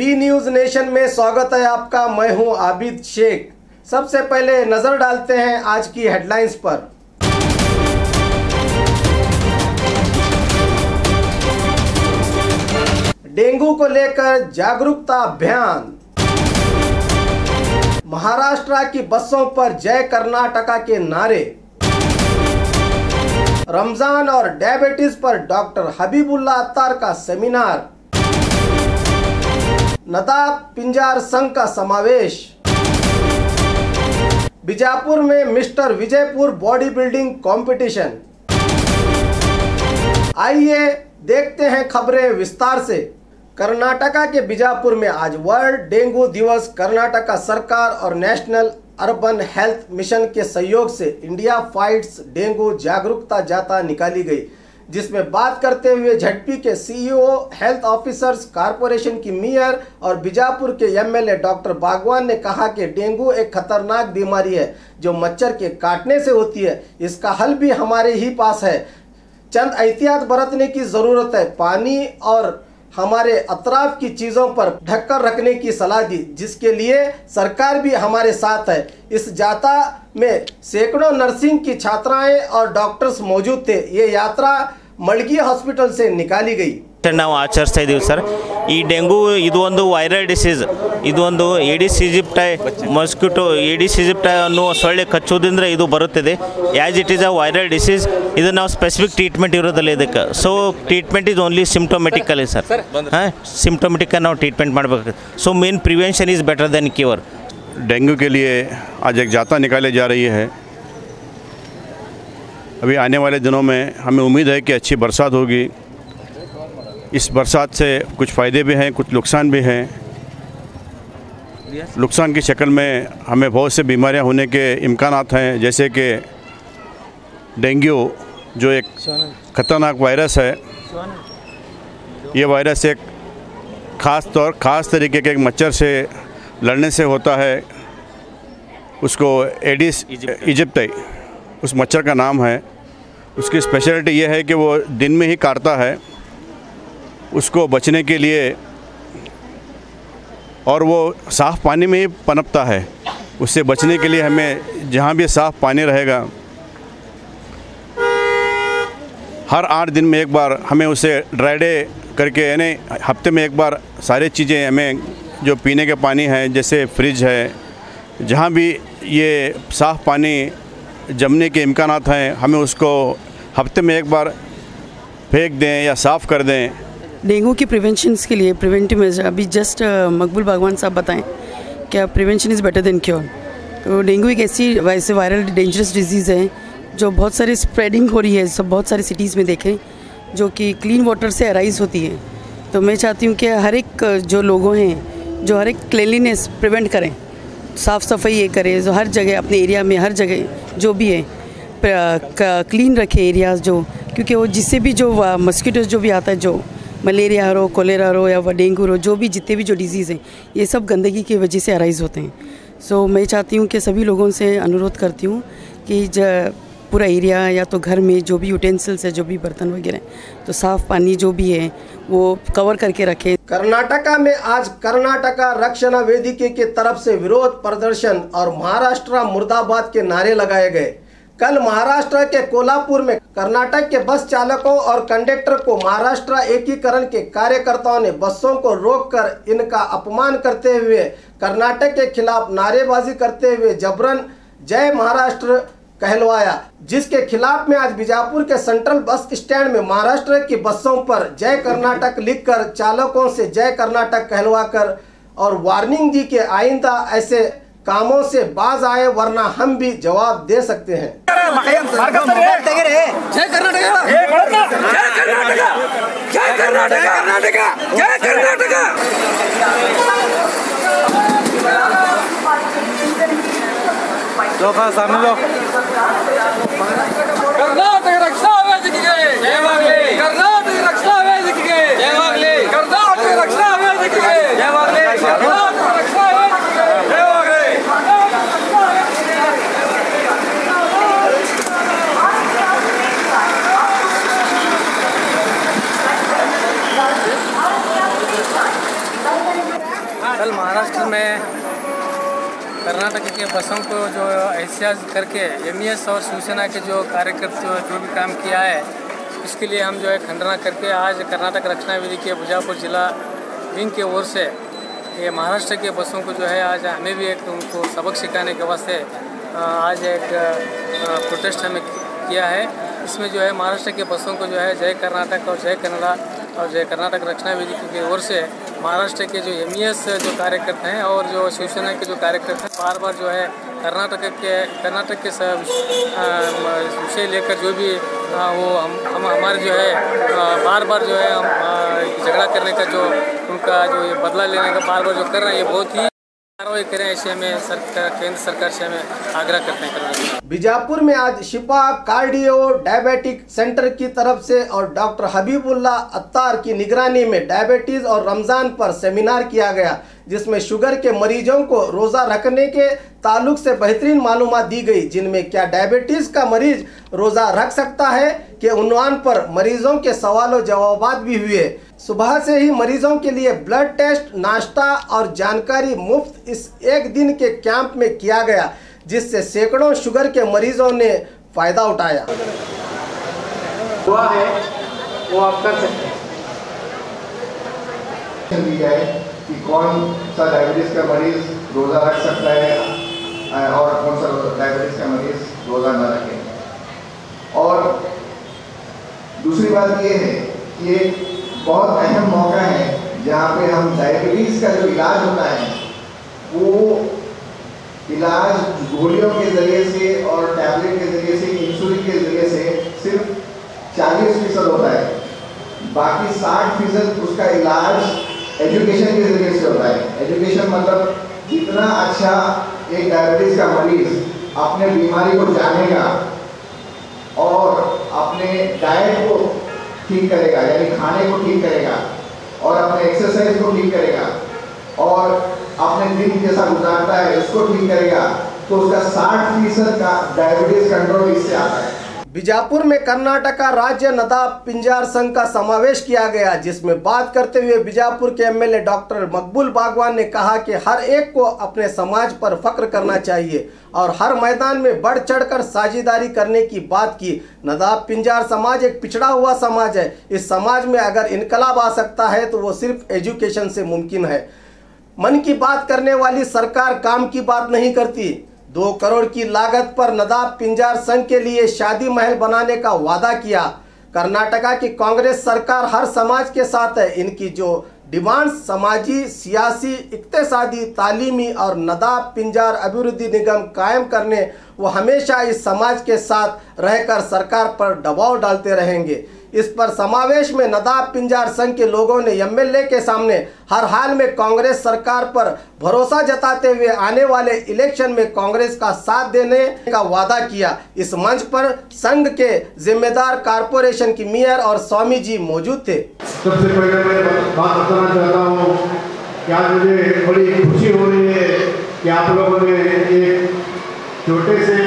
B news nation में स्वागत है आपका। मैं हूं आबिद शेख। सबसे पहले नजर डालते हैं आज की हेडलाइंस पर। डेंगू को लेकर जागरूकता अभियान। महाराष्ट्र की बसों पर जय कर्नाटका के नारे। रमजान और डायबिटीज पर डॉक्टर हबीबुल्ला अत्तार का सेमिनार। नदाब पिंजार संघ का समावेश। बीजापुर में mister Vijaypur body building competition. आइए देखते हैं खबरें विस्तार से। कर्नाटका के बीजापुर में आज वर्ल्ड डेंगू दिवस कर्नाटका सरकार और नेशनल अर्बन हेल्थ मिशन के सहयोग से इंडिया फाइट्स डेंगू जागरूकता जाता निकाली गई, जिसमें बात करते हुए झडपी के सीईओ, हेल्थ ऑफिसर्स, कारपोरेशन की मेयर और बीजापुर के एमएलए डॉक्टर बागवान ने कहा कि डेंगू एक खतरनाक बीमारी है जो मच्छर के काटने से होती है। इसका हल भी हमारे ही पास है। चंद एहतियात बरतने की जरूरत है। पानी और हमारे अतराफ की चीज़ों पर ढककर रखने की सलाह दी, जिसके लिए सरकार भी हमारे साथ है। इस जाता में सैकड़ों नर्सिंग की छात्राएं और डॉक्टर्स मौजूद थे। ये यात्रा मलगी हॉस्पिटल से निकाली गई। ನಾವು ಆಚರಿಸ್ತಾ ಇದ್ದೀವಿ ಸರ್। ಈ ಡೆಂಗು ಇದು ಒಂದು ವೈರಲ್ ಡಿಸೀಸ್, ಇದು ಒಂದು Aedes aegypti mosquito, Aedes aegypti ಅನ್ನೋ ಸೊಳ್ಳೆ ಕಚ್ಚೋದ್ರಿಂದ ಇದು ಬರುತ್ತದೆ। As it is a viral disease, ಇದು ನಾವು ಸ್ಪೆಸಿಫಿಕ್ ಟ್ರೀಟ್ಮೆಂಟ್ ಇರೋದಿಲ್ಲ ಇದಕ್ಕೆ। So treatment is only symptomatically sir. ಹಾಂ, ಸಿಂಪ್ಟೊಮೆಟಿಕ್ಕಾಗಿ ನಾವು ಟ್ರೀಟ್ಮೆಂಟ್ ಮಾಡಬೇಕು। So main prevention is better than cure. Dengue के लिए आज एक जाता निकाली जा रही है। अभी आने वाले दिनों में हमें उम्मीद है कि अच्छी बरसात होगी। इस बरसात से कुछ फ़ायदे भी हैं, कुछ नुकसान भी हैं। नुकसान की शक्ल में हमें बहुत से बीमारियां होने के इम्कानात हैं, जैसे कि डेंगू जो एक ख़तरनाक वायरस है। ये वायरस एक ख़ास तरीके के एक मच्छर से लड़ने से होता है। उसको एडिस इजिप्टाई उस मच्छर का नाम है। उसकी स्पेशलिटी ये है कि वो दिन में ही काटता है। उसको बचने के लिए, और वो साफ़ पानी में ही पनपता है, उससे बचने के लिए हमें जहाँ भी साफ़ पानी रहेगा हर 8 दिन में एक बार हमें उसे ड्राई डे करके, यानी हफ्ते में एक बार सारी चीज़ें हमें जो पीने के पानी है, जैसे फ्रिज है, जहाँ भी ये साफ़ पानी जमने के इम्कानात हैं, हमें उसको हफ्ते में एक बार फेंक दें या साफ़ कर दें। डेंगू की प्रिवेंशंस के लिए प्रिवेंटिव मेजर अभी जस्ट मकबूल बागवान साहब बताएं क्या prevention is better than cure. तो डेंगू एक ऐसी वैसे वायरल डेंजरस डिजीज़ है जो बहुत सारी स्प्रेडिंग हो रही है, सब बहुत सारी सिटीज़ में देखें, जो कि क्लीन वाटर से अराइज होती है। तो मैं चाहती हूँ कि हर एक जो लोगों हैं, जो हर एक क्लीनलीनेस प्रिवेंट करें, साफ़ सफाई ये करें, जो हर जगह अपने एरिया में हर जगह जो भी है क्लीन रखें एरियाज़ जो, क्योंकि वो जिससे भी जो मस्कीटोज जो भी आता है, जो मलेरिया हो, कोलेरा हो या डेंगू हो, जो भी जितने भी जो डिजीज़ हैं, ये सब गंदगी की वजह से अराइज़ होते हैं। सो मैं चाहती हूँ कि सभी लोगों से अनुरोध करती हूँ कि पूरा एरिया या तो घर में जो भी यूटेंसिल्स है, जो भी बर्तन वगैरह, तो साफ़ पानी जो भी है वो कवर करके रखें। कर्नाटका में आज कर्नाटका रक्षण वेदिके की तरफ से विरोध प्रदर्शन और महाराष्ट्र मुर्दाबाद के नारे लगाए गए। कल महाराष्ट्र के कोल्हापुर में कर्नाटक के बस चालकों और कंडक्टर को महाराष्ट्र एकीकरण के कार्यकर्ताओं ने बसों को रोककर इनका अपमान करते हुए कर्नाटक के खिलाफ नारेबाजी करते हुए जबरन जय महाराष्ट्र कहलवाया, जिसके खिलाफ में आज बीजापुर के सेंट्रल बस स्टैंड में महाराष्ट्र की बसों पर जय कर्नाटक लिखकर चालकों से जय कर्नाटक कहलवाकर और वार्निंग दी कि आइंदा ऐसे कामों से बाज आए, वरना हम भी जवाब दे सकते हैं। जय कर्नाटक, जय कर्नाटक, जय कर्नाटक, जय कर्नाटक। सामने लो। कर्नाटक रक्षा वेदिके जय वागले, कर्नाटक रक्षा वेदिके जय वागले, कर्नाटक रक्षा वेदिके जय वागले, कर्नाटक रक्षा वेदिके जय वागले। कर्नाटक के बसों को जो एहतियात करके एमईएस और शिवसेना के जो कार्यकर्ता जो भी काम किया है, इसके लिए हम जो है खंडना करके आज कर्नाटक रक्षणा वेदी के बीजापुर जिला विंग के ओर से ये महाराष्ट्र के बसों को जो है आज हमें भी एक उनको सबक सिखाने के वास्ते आज एक प्रोटेस्ट हमें किया है। इसमें जो है महाराष्ट्र के बसों को जो है जय कर्नाटक और जय कन्नड़ा और जय कर्नाटक रक्षणा वेदी की ओर से महाराष्ट्र के जो एमईएस जो कार्यकर्ता हैं और जो शिवसेना के जो कार्यकर्ता हैं बार बार जो है कर्नाटक के विषय लेकर जो भी वो हम हमारे जो है बार बार जो है हम झगड़ा करने का जो उनका जो ये बदला लेने का बार बार जो कर रहे हैं, ये बहुत ही कार्रवाई करें ऐसे हमें केंद्र सरकार से हमें आग्रह करते हैं। बीजापुर में आज शिफा कार्डियो डायबिटिक सेंटर की तरफ से और डॉक्टर हबीबुल्ला अत्तार की निगरानी में डायबिटीज और रमजान पर सेमिनार किया गया, जिसमें शुगर के मरीजों को रोजा रखने के ताल्लुक से बेहतरीन मालूमात दी गई, जिनमें क्या डायबिटीज का मरीज रोजा रख सकता है के उन्वान पर मरीजों के सवालों जवाबात भी हुए। सुबह से ही मरीजों के लिए ब्लड टेस्ट, नाश्ता और जानकारी मुफ्त इस एक दिन के कैंप में किया गया, जिससे सैकड़ों शुगर के मरीजों ने फायदा उठाया। हुआ है वो आप कर सकते हैं कि कौन सा डायबिटीज का मरीज रोजा रख सकता है और कौन सा डायबिटीज का मरीज रोजा न रखे। और दूसरी बात ये है कि ये बहुत अहम मौका है जहाँ पे हम डायबिटीज का जो इलाज होता है वो इलाज गोलियों के ज़रिए से और टैबलेट के ज़रिए से, इंसुलिन के ज़रिए से सिर्फ 40% होता है, बाकी 60% उसका इलाज एजुकेशन के ज़रिए से होता है। एजुकेशन मतलब जितना अच्छा एक डायबिटीज़ का मरीज अपने बीमारी को जानेगा और अपने डाइट को ठीक करेगा, यानी खाने को ठीक करेगा और अपने एक्सरसाइज को ठीक करेगा और अपने दिन जैसा गुजारता है इसको ठीक करेगा, तो उसका 60% का डायबिटीज कंट्रोल इससे आता है। बीजापुर में कर्नाटका राज्य नदाब पिंजार संघ का समावेश किया गया, जिसमें बात करते हुए बीजापुर के एमएलए डॉक्टर मकबूल बागवान ने कहा कि हर एक को अपने समाज पर फख्र करना चाहिए और हर मैदान में बढ़ चढ़कर साझेदारी करने की बात की। नदाब पिंजार समाज एक पिछड़ा हुआ समाज है। इस समाज में अगर इनकलाब आ सकता है तो वो सिर्फ एजुकेशन से मुमकिन है। मन की बात करने वाली सरकार काम की बात नहीं करती। 2 करोड़ की लागत पर नदाब पिंजार संघ के लिए शादी महल बनाने का वादा किया। कर्नाटका की कांग्रेस सरकार हर समाज के साथ है। इनकी जो डिमांड समाजी, सियासी, इक्तिसादी, तालीमी और नदाब पिंजार अभिवृद्धि निगम कायम करने, वो हमेशा इस समाज के साथ रहकर सरकार पर दबाव डालते रहेंगे। इस पर समावेश में नदाब पिंजार संघ के लोगों ने एमएलए के सामने हर हाल में कांग्रेस सरकार पर भरोसा जताते हुए आने वाले इलेक्शन में कांग्रेस का साथ देने का वादा किया। इस मंच पर संघ के जिम्मेदार कारपोरेशन की मेयर और स्वामी जी मौजूद थे। सबसे पहले मैं बात बताना चाहता हूँ कि आज मुझे बड़ी खुशी हो रही है कि आप लोगों ने एक छोटे से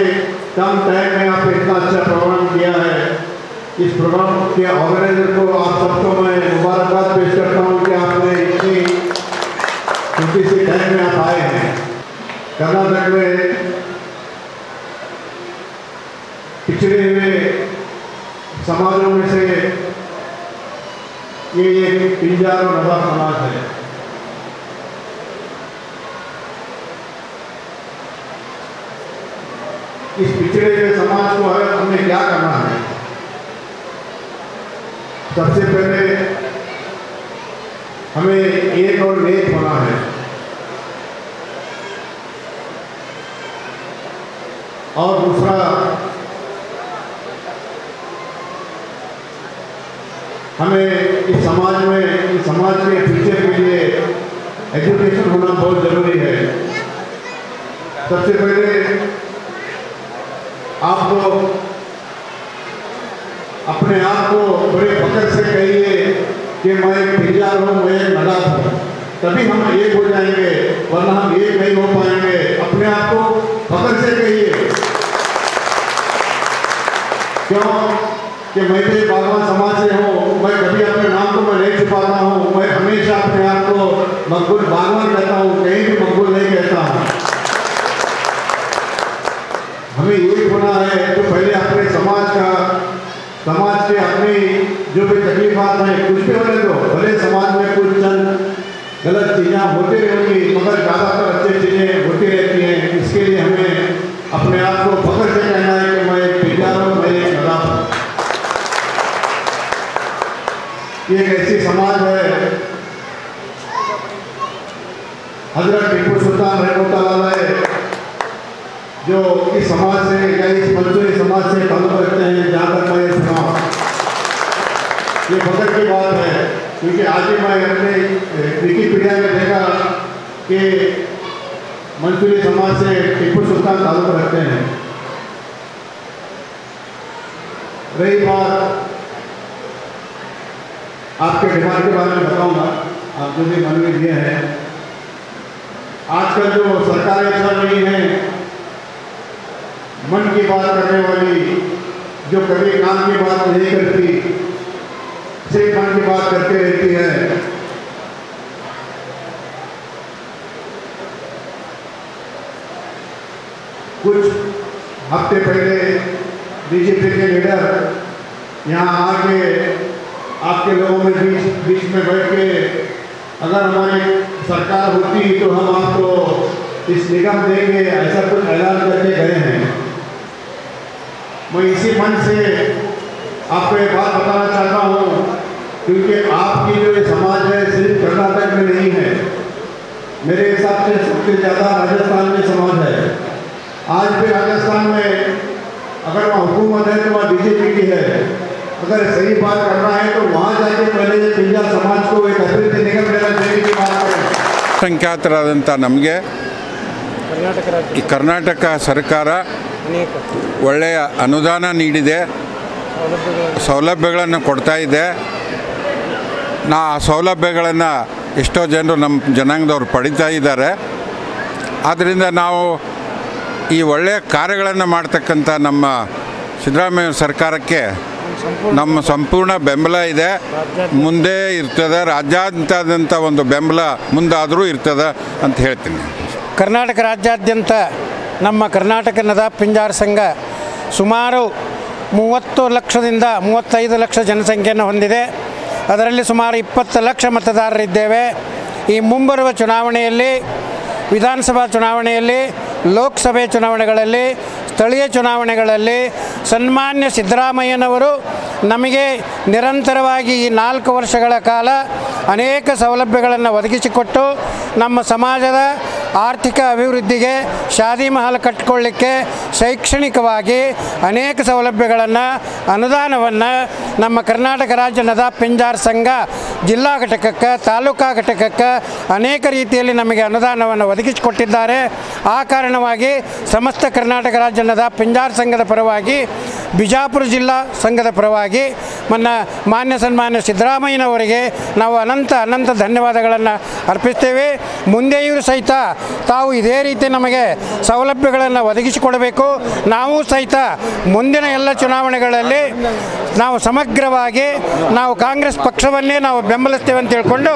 कम टाइम में आप इतना अच्छा प्रोग्राम किया है। इस प्रोग्राम के ऑर्गेनाइजर को आप सबको मैं मुबारकबाद पेश करता हूँ कि आपने इतनी छोटी सी टाइम में आप आए हैं। कर्नाटक में पिछड़े हुए समाजों में से ये पिंजार और नदाब समाज है। इस पिछड़े हुए समाज को हमें क्या करना है? सबसे पहले हमें एक और नेक होना है और दूसरा हमें इस समाज में, इस समाज के फ्यूचर के लिए एजुकेशन होना बहुत ज़रूरी है। सबसे पहले आपको अपने आप को बड़े फख्र से कहिए कि मैं पिंजार हूँ, मैं नदाब हूँ, तभी हम एक हो जाएंगे, वरना हम एक नहीं हो पाएंगे। अपने आप को फख्र से कहिए, क्यों कि मैं भी बागवान समाज से हूँ। मैं कभी अपने नाम को मैं नहीं छुपाता हूँ। मैं हमेशा अपने आप को मकबूल बागवान कहता हूँ, कहीं भी मकबूल नहीं कहता हूँ। हमें एक होना है तो पहले अपने समाज के अपनी जो भी तकलीफात हैं कुछ भी होने दो, भले समाज में कुछ चंद गलत चीज़ें होती रहेंगी मगर ज़्यादातर अच्छी चीज़ें होती रहती हैं। इसके लिए हमें अपने आप को फख्र से कहना है कि मैं एक पिंजार हूँ, मैं एक नदा हूँ। ये एक ऐसी समाज है, हजरत टीपू सुल्तान रहमतुल्लाह जो इस समाज से या इस मंसूरी समाज से ताल्लुक़ रखते हैं। जहाँ तक मैं सुना ये फख्र की बात है, क्योंकि आज ही मैं अपने विकिपीडिया में देखा कि मंसूरी समाज से टीपू सुल्तान ताल्लुक़ रखते हैं। रही बात आपके डिमांड के बारे में बताऊंगा, आप जो भी मनवी दिए हैं। आजकल जो सरकारें चल रही हैं मन की बात करने वाली, जो कभी काम की बात नहीं करती, सिर्फ मन की बात करती रहती है। कुछ हफ्ते पहले बीजेपी के लीडर यहाँ आके आपके लोगों में बीच में बैठ के अगर हमारी सरकार होती तो हम आपको इस निगम देंगे, ऐसा कुछ ऐलान करके गए हैं। मैं इसी मन से आपको एक बात बताना चाहता हूँ, क्योंकि आपकी जो ये समाज है सिर्फ कर्नाटक में नहीं है, मेरे हिसाब से सबसे ज़्यादा राजस्थान में समाज है। आज भी राजस्थान में अगर वहाँ हुकूमत है तो वहाँ बीजेपी की है। अगर सही बात करना है तो वहाँ जाके पहले पिंजार समाज को एक अभिवृद्धि निगम देना देने की बात करें। ಸಂಖ್ಯಾತರಾದಂಥ ನಮಗೆ ಈ ಕರ್ನಾಟಕ ಸರ್ಕಾರ ಒಳ್ಳೆಯ ಅನುದಾನ ನೀಡಿದೆ, ಸೌಲಭ್ಯಗಳನ್ನು ಕೊಡ್ತಾ ಇದೆ. ಆ ಸೌಲಭ್ಯಗಳನ್ನು ಎಷ್ಟೋ ಜನರು ನಮ್ಮ ಜನಾಂಗದವ್ರು ಪಡಿತಾ ಇದ್ದಾರೆ. ಆದ್ದರಿಂದ ನಾವು ಈ ಒಳ್ಳೆಯ ಕಾರ್ಯಗಳನ್ನು ಮಾಡ್ತಕ್ಕಂಥ ನಮ್ಮ ಸಿದ್ದರಾಮಯ್ಯ ಸರ್ಕಾರಕ್ಕೆ ನಮ್ಮ ಸಂಪೂರ್ಣ ಬೆಂಬಲ ಇದೆ, ಮುಂದೆ ಇರ್ತದೆ. ರಾಜ್ಯಾದ್ಯಂತ ಒಂದು ಬೆಂಬಲ ಮುಂದಾದರೂ ಇರ್ತದೆ ಅಂತ ಹೇಳ್ತೀನಿ. ಕರ್ನಾಟಕ ರಾಜ್ಯಾದ್ಯಂತ ನಮ್ಮ ಕರ್ನಾಟಕ ನದಾ ಪಿಂಜಾರ ಸಂಘ ಸುಮಾರು 30 ಲಕ್ಷದಿಂದ 35 ಲಕ್ಷ ಜನಸಂಖ್ಯೆಯನ್ನು ಹೊಂದಿದೆ. ಅದರಲ್ಲಿ ಸುಮಾರು 20 ಲಕ್ಷ ಮತದಾರರಿದ್ದೇವೆ. ಈ ಮುಂಬರುವ ಚುನಾವಣೆಯಲ್ಲಿ, ವಿಧಾನಸಭಾ ಚುನಾವಣೆಯಲ್ಲಿ, ಲೋಕಸಭೆ ಚುನಾವಣೆಗಳಲ್ಲಿ, ಸ್ಥಳೀಯ ಚುನಾವಣೆಗಳಲ್ಲಿ ಸನ್ಮಾನ್ಯ ಸಿದ್ದರಾಮಯ್ಯನವರು ನಮಗೆ ನಿರಂತರವಾಗಿ ಈ 4 ವರ್ಷಗಳ ಕಾಲ ಅನೇಕ ಸೌಲಭ್ಯಗಳನ್ನು ಒದಗಿಸಿಕೊಟ್ಟು ನಮ್ಮ ಸಮಾಜದ ಆರ್ಥಿಕ ಅಭಿವೃದ್ಧಿಗೆ, ಶಾದಿ ಮಹಲ್ ಕಟ್ಟಿಕೊಳ್ಳಿಕ್ಕೆ, ಶೈಕ್ಷಣಿಕವಾಗಿ ಅನೇಕ ಸೌಲಭ್ಯಗಳನ್ನು, ಅನುದಾನವನ್ನು ನಮ್ಮ ಕರ್ನಾಟಕ ರಾಜ್ಯ ನದಾ ಪಿಂಜಾರ ಸಂಘ ಜಿಲ್ಲಾ ಘಟಕಕ್ಕೆ, ತಾಲೂಕಾ ಘಟಕಕ್ಕೆ ಅನೇಕ ರೀತಿಯಲ್ಲಿ ನಮಗೆ ಅನುದಾನವನ್ನು ಒದಗಿಸಿಕೊಟ್ಟಿದ್ದಾರೆ. ಆ ಕಾರಣವಾಗಿ ಸಮಸ್ತ ಕರ್ನಾಟಕ ರಾಜ್ಯ ನದಾ ಪಿಂಜಾರ ಸಂಘದ ಪರವಾಗಿ, ಬಿಜಾಪುರ ಜಿಲ್ಲಾ ಸಂಘದ ಪರವಾಗಿ ಮಾನ್ಯ ಸನ್ಮಾನ್ಯ ಸಿದ್ದರಾಮಯ್ಯನವರಿಗೆ ನಾವು ಅನಂತ ಧನ್ಯವಾದಗಳನ್ನು ಅರ್ಪಿಸ್ತೇವೆ. ಮುಂದೆಯೂ ಸಹಿತ ತಾವು ಇದೇ ರೀತಿ ನಮಗೆ ಸೌಲಭ್ಯಗಳನ್ನು ಒದಗಿಸಿಕೊಡಬೇಕು. ನಾವು ಸಹಿತ ಮುಂದಿನ ಎಲ್ಲ ಚುನಾವಣೆಗಳಲ್ಲಿ ನಾವು ಸಮಗ್ರವಾಗಿ ನಾವು ಕಾಂಗ್ರೆಸ್ ಪಕ್ಷವನ್ನೇ ನಾವು ಬೆಂಬಲಿಸ್ತೇವೆ ಅಂತ ಹೇಳ್ಕೊಂಡು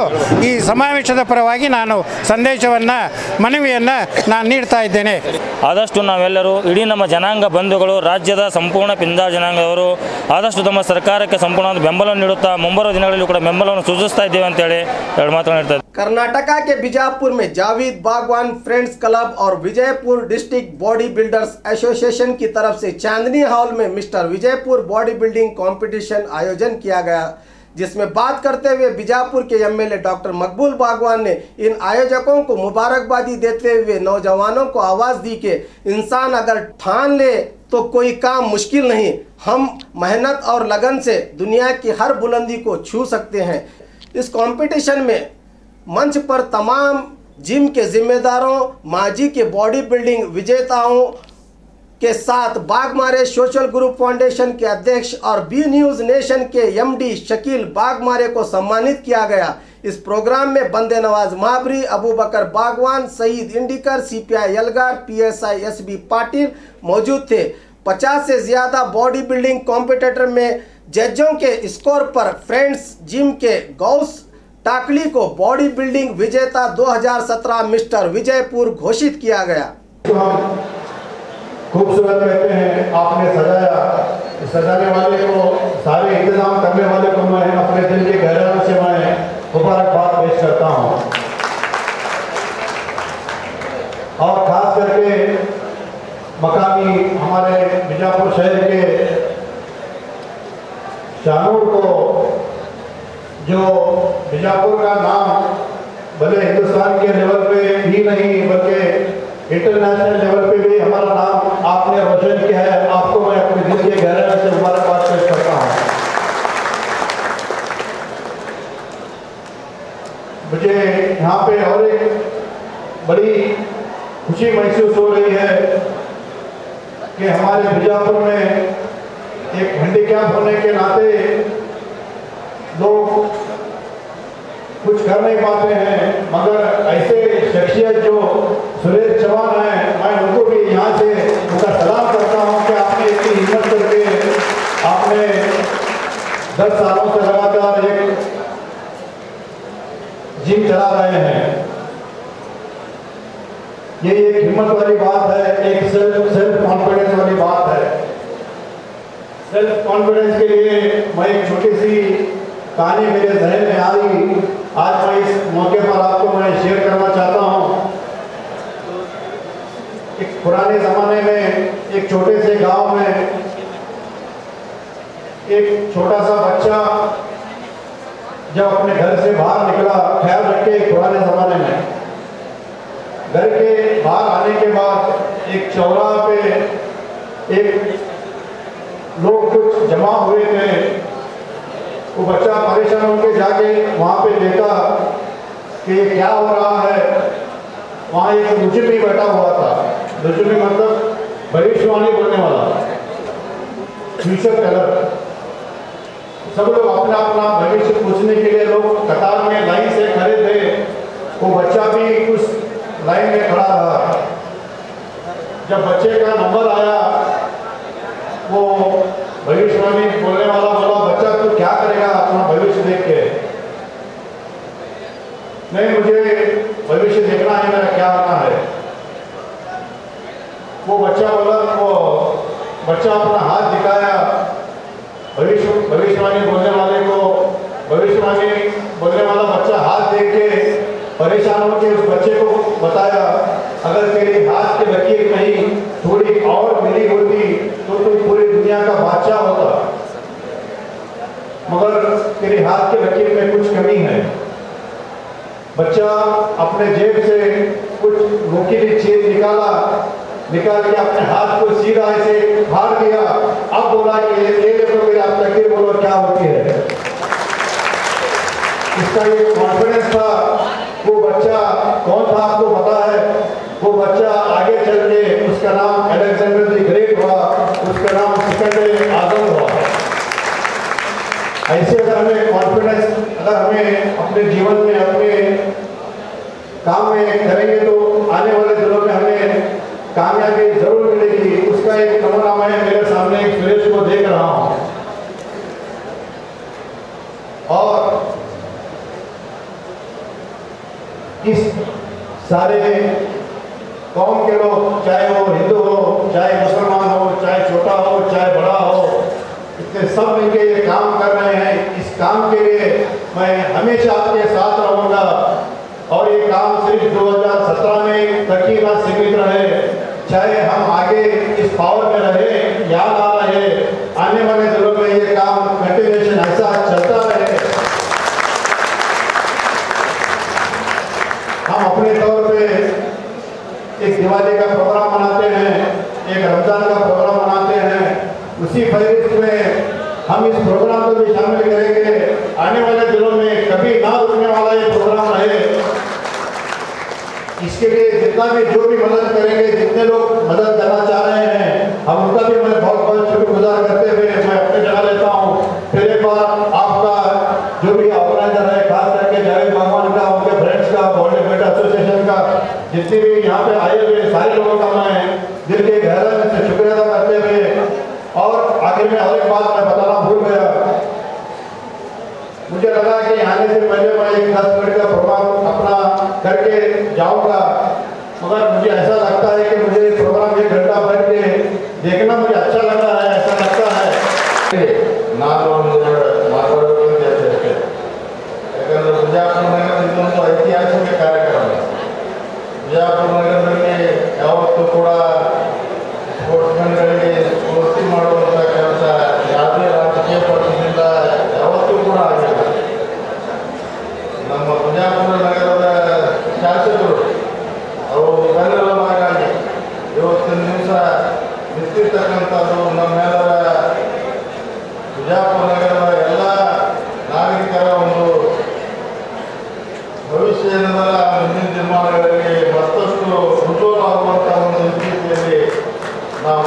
ಈ ಸಮಾವೇಶದ ಪರವಾಗಿ ನಾನು ಸಂದೇಶವನ್ನು, ಮನವಿಯನ್ನು ನಾನು ನೀಡ್ತಾ ಇದ್ದೇನೆ. ಆದಷ್ಟು ನಾವೆಲ್ಲರೂ ಇಡೀ ನಮ್ಮ ಜನಾಂಗ ಬಂಧುಗಳು, ರಾಜ್ಯದ ಸಂಪೂರ್ಣ ಪಿಂಜಾರ ಜನಾಂಗದವರು ಆದಷ್ಟು ನಮ್ಮ ಸರ್ಕಾರಕ್ಕೆ ಸಂಪೂರ್ಣ ಬೆಂಬಲವನ್ನು ನೀಡುತ್ತಾ ಮುಂಬರುವ ದಿನಗಳಲ್ಲಿ ಕೂಡ ಬೆಂಬಲವನ್ನು ಸೂಚಿಸ್ತಾ ಇದ್ದೇವೆ ಅಂತೇಳಿ ಎರಡು ಮಾತನ್ನು ಹೇಳ್ತಾ ಇದ್ದಾರೆ. कर्नाटका के बीजापुर में जावेद बागवान फ्रेंड्स क्लब और Vijaypur district body builders association की तरफ से चांदनी हॉल में mister Vijaypur body building competition आयोजन किया गया, जिसमें बात करते हुए बीजापुर के एमएलए डॉक्टर मकबूल बागवान ने इन आयोजकों को मुबारकबादी देते हुए नौजवानों को आवाज़ दी कि इंसान अगर ठान ले तो कोई काम मुश्किल नहीं, हम मेहनत और लगन से दुनिया की हर बुलंदी को छू सकते हैं। इस कंपटीशन में मंच पर तमाम जिम के जिम्मेदारों, माजी के बॉडी बिल्डिंग विजेताओं के साथ बागमारे सोशल ग्रुप फाउंडेशन के अध्यक्ष और बी न्यूज़ नेशन के एमडी शकील बागमारे को सम्मानित किया गया। इस प्रोग्राम में बंदे नवाज माबरी, अबू बकर बागवान, सईद इंडिकर, सीपीआई यलगार, पीएसआई एसबी पाटिल मौजूद थे। 50 से ज़्यादा बॉडी बिल्डिंग कॉम्पिटिटर में जजों के स्कोर पर फ्रेंड्स जिम के गौस टाकली को बॉडी बिल्डिंग विजेता 2017 मिस्टर विजयपुर घोषित किया गया। खूबसूरत कहते हैं आपने सजाया। सजाने वाले को, सारे इंतजाम करने वाले को मैं अपने दिल की गहराई से मैं मुबारकबाद पेश करता हूँ। और खास करके मकामी हमारे बीजापुर शहर के शानूर को, जो बीजापुर का नाम भले हिंदुस्तान के लेवल पे ही नहीं बल्कि इंटरनेशनल लेवल पे भी हमारा नाम आपने रोशन किया है, आपको मैं अपने दिल के गहराई से मुबारकबाद पेश करता हूँ। मुझे यहाँ पे और एक बड़ी खुशी महसूस हो रही है कि हमारे बीजापुर में एक हैंडीकैप होने के नाते लोग कुछ कर नहीं पाते हैं, मगर ऐसे शख्सियत जो सुरेश चौहान हैं, मैं उनको भी यहाँ से उनका सलाम करता हूँ कि आपने इतनी हिम्मत करके आपने 10 सालों से लगातार एक जिम चला रहे हैं। ये एक हिम्मत वाली बात है, एक सेल्फ कॉन्फिडेंस वाली बात है। सेल्फ कॉन्फिडेंस के लिए मैं एक छोटी सी कहानी मेरे जहन में आई, आज मैं इस मौके पर आपको मैं शेयर करना चाहता हूँ। एक पुराने ज़माने में एक छोटे से गांव में एक छोटा सा बच्चा जब अपने घर से बाहर निकला, ख्याल रखे पुराने ज़माने में घर के बाहर आने के बाद एक चौराहे पे एक लोग कुछ जमा हुए थे। वो बच्चा परेशान होकर जाके वहाँ पे देखा कि ये क्या हो रहा है। वहाँ एक मुजरिम बैठा हुआ था। मुजरिम मतलब भविष्यवाणी बोलने वाला, फ्यूचर टेलर। सब लोग अपना अपना भविष्य पूछने के लिए लोग कतार में लाइन से खड़े थे। वो बच्चा भी उस लाइन में खड़ा रहा। जब बच्चे का नंबर आया, वो भविष्यवाणी बोलने वाला बोला, बच्चा तू क्या करेगा अपना भविष्य देख के? नहीं, मुझे भविष्य देखना है, मेरा क्या होना है। वो बच्चा बोला, वो बच्चा अपना हाथ दिखाया भविष्यवाणी बोलने वाले को। भविष्यवाणी बोलने वाला बच्चा हाथ देख के परेशान होकर उस बच्चे को बताया, अगर तेरे हाथ की लकीर नहीं थोड़ी और मिली होती तो तू पूरी दुनिया का बादशाह होता, मगर तेरे हाथ की लकीर में कुछ कमी है। बच्चा अपने जेब से कुछ नुकीली चीज निकाल के अपने हाथ को सीधा ऐसे फाड़ दिया। अब बोला कि ये देखो मेरी आप लकीर बोलो क्या होती है। इसका ये कॉन्फिडेंस था। वो बच्चा कौन था आपको पता है? वो बच्चा आगे चल के उसका नाम अलेक्जेंडर द ग्रेट हुआ, उसका नाम सिकंदर आजम हुआ। ऐसे अगर हमें कॉन्फिडेंस, अगर हमें अपने जीवन में अपने काम में करेंगे तो आने वाले दिनों में हमें कामयाबी जरूर मिलेगी। उसका एक नमूना मैं मेरे सामने एक सुरेश को देख रहा हूँ। और इस सारे कौम के लोग, चाहे वो हिंदू हो, चाहे मुसलमान हो, चाहे छोटा हो, चाहे बड़ा हो, इतने सब मिलकर ये काम कर रहे हैं। इस काम के लिए मैं हमेशा आपके साथ रहूँगा। और ये काम सिर्फ 2017 में तक ही ना सीमित रहे, चाहे हम आगे इस पावर में रहे या ना रहे, आने वाले दिनों में ये काम कंटिन्यूएशन ऐसा चलता रहे। हम अपने तौर पे एक दिवाली का प्रोग्राम मनाते हैं, एक रमजान का प्रोग्राम मनाते हैं। उसी फहरिस्त में हम इस प्रोग्राम को भी शामिल करेंगे। आने वाले दिनों में कभी ना रुकने वाला ये प्रोग्राम रहे। इसके लिए जितना भी जो भी मदद करेंगे, जितने लोग मदद करना चाह रहे हैं, हम उनका भी मैं बहुत बहुत शुक्रगुजार करते हुए मैं अपने जगह लेता हूँ। फिर एक बार आपका जो भी ऑर्गेनाइजर है, खास करके जावेद बागवान का, उनके फ्रेंड्स का, वर्ल्ड बेट एसोसिएशन का, जितने भी यहाँ पे आए हुए सारे लोगों का मैं दिल के गहराई से शुक्रिया अदा करते हुए, और आखिर में और एक बात मैं बताना भूल गया। मुझे लगा कि आने से पहले मैं एक 10 मिनट का प्रोग्राम अपना करके जाऊंगा, मगर मुझे ऐसा लगता है कि मुझे प्रोग्राम 1 घंटा बैठ के ನಾನು ಒಂದು ಮಾತಾಡಬೇಕು ಅಂತ ಅಷ್ಟೇ. ಯಾಕಂದರೆ ಬಿಜಾಪುರ ನಗರ ಇದೊಂದು ಐತಿಹಾಸಿಕ ಕಾರ್ಯಕ್ರಮ. ಬಿಜಾಪುರ ನಗರದಲ್ಲಿ ಯಾವತ್ತೂ ಕೂಡ ಸ್ಪೋರ್ಟ್ಸ್ಮನ್ಗಳಿಗೆ ಸ್ಫೂರ್ತಿ ಮಾಡುವಂಥ ಕೆಲಸ ಯಾವುದೇ ರಾಜಕೀಯ ಪಕ್ಷದಿಂದ ಯಾವತ್ತೂ ಕೂಡ ಆಗಿಲ್ಲ. ನಮ್ಮ ಬಿಜಾಪುರ ನಗರದ ಶಾಸಕರು ಅವರು ಬೆನ್ನೆಲುಬಾಗಿ ಇವತ್ತಿನ ದಿವಸ ನಿಂತಿರ್ತಕ್ಕಂಥದ್ದು ನಮ್ಮೆಲ್ಲರ ಬಿಜಾಪುರ ನಗರದ ಎಲ್ಲ ನಾಗರಿಕರ ಒಂದು ಭವಿಷ್ಯ ಏನದಲ್ಲ ಮುಂದಿನ ದಿನಮಾನಗಳಲ್ಲಿ ಮತ್ತಷ್ಟು ಉಜ್ವಲವಾಗುವಂಥ ಒಂದು ರೀತಿಯಲ್ಲಿ ನಾವು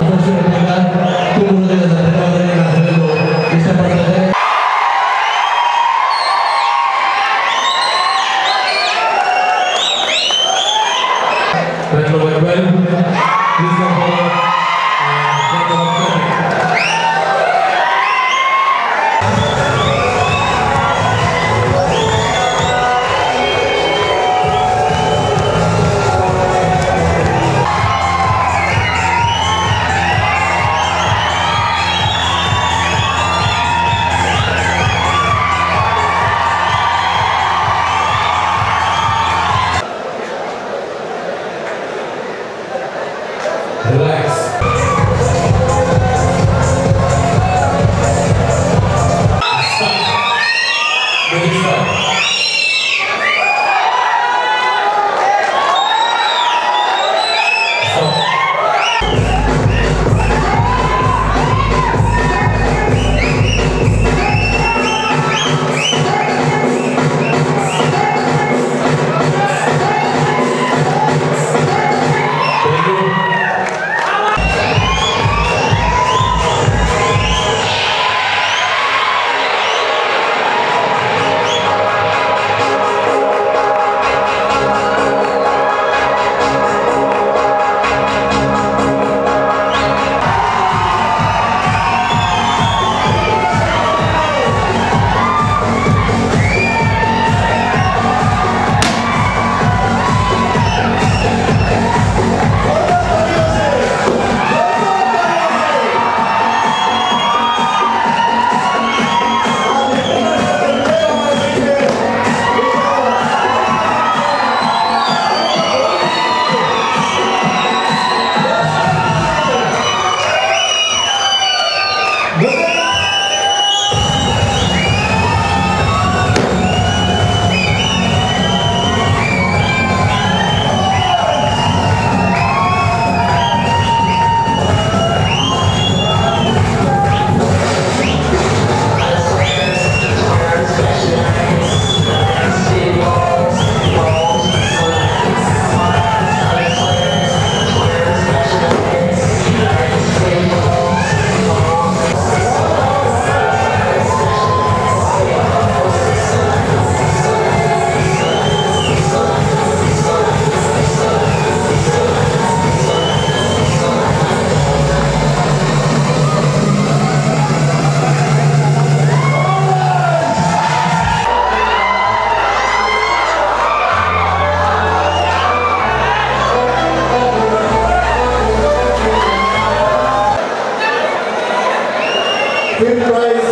फिफ्थ प्राइज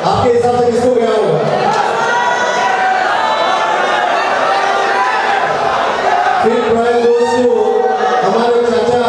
आपके हिसाब से किसको गया होगा? फिफ्थ प्राइज दोस्तों हमारे चाचा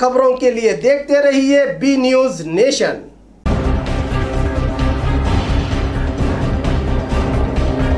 खबरों के लिए देखते रहिए बी न्यूज़ नेशन।